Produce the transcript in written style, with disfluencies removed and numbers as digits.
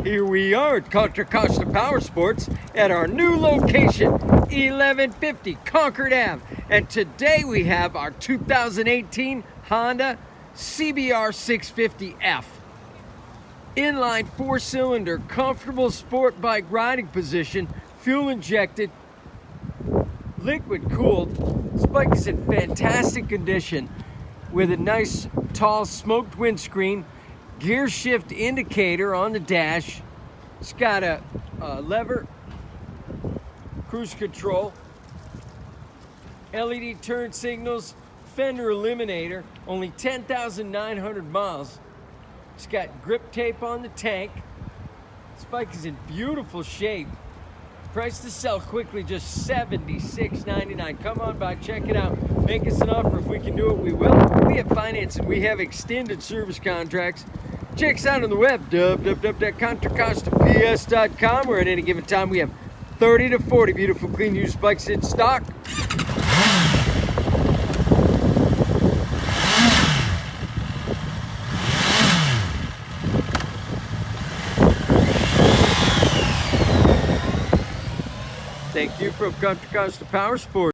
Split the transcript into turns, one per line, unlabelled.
Here we are at Contra Costa Powersports at our new location, 1150 Concord Ave. And today we have our 2018 Honda CBR650F. Inline 4-cylinder, comfortable sport bike riding position, fuel injected, liquid cooled. This bike is in fantastic condition with a nice tall smoked windscreen, gear shift indicator on the dash. It's got a lever, cruise control, LED turn signals, fender eliminator, only 10,900 miles. It's got grip tape on the tank. This bike is in beautiful shape. Price to sell quickly, just $76.99. Come on by, check it out. Make us an offer. If we can do it, we will. We have financing. We have extended service contracts. Check us out on the web, www.contracostaps.com, where at any given time we have 30 to 40 beautiful, clean, used bikes in stock. Thank you from Contra Costa Powersports.